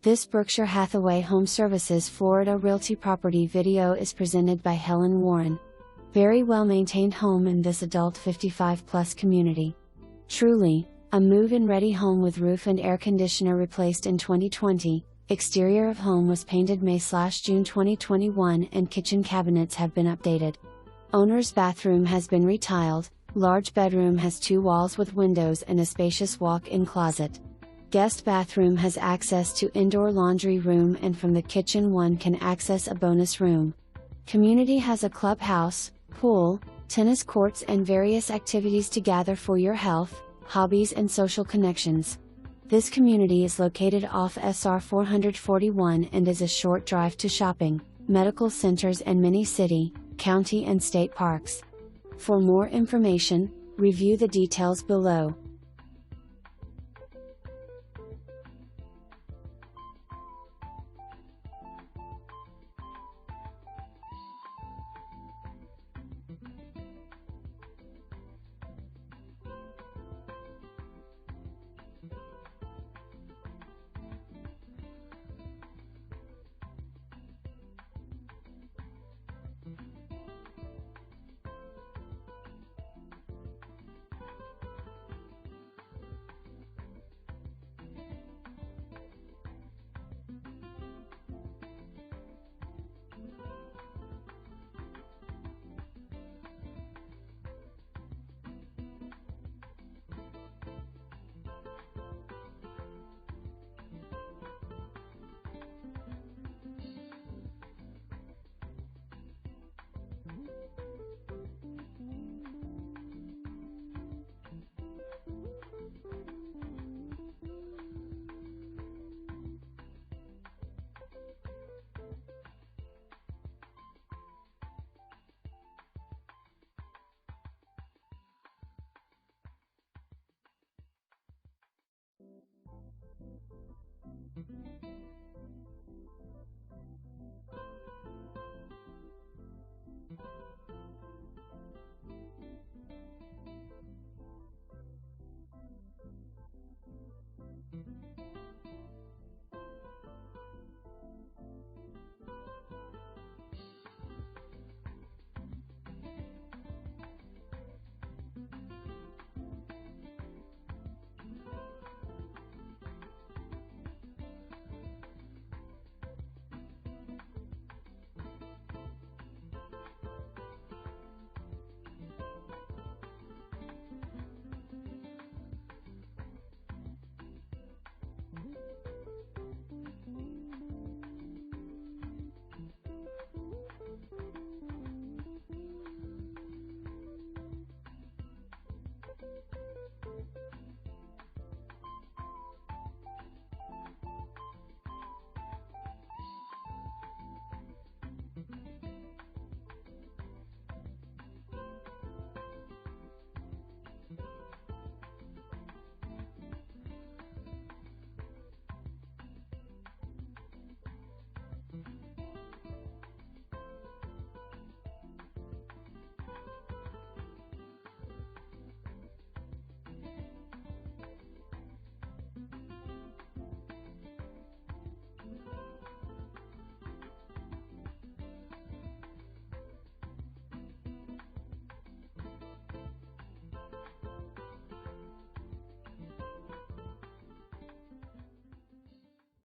This Berkshire Hathaway HomeServices Florida Realty property video is presented by Helen Warren. Very well maintained home in this adult 55+ community. Truly, a move-in ready home with roof and air conditioner replaced in 2020. Exterior of home was painted May/June 2021 and kitchen cabinets have been updated. Owner's bathroom has been retiled. Large bedroom has 2 walls with windows and a spacious walk-in closet. Guest bathroom has access to indoor laundry room, and from the kitchen one can access a bonus room. Community has a clubhouse, pool, tennis courts and various activities to gather for your health, hobbies and social connections. This community is located off SR 441 and is a short drive to shopping, medical centers and many city, county and state parks. For more information, review the details below.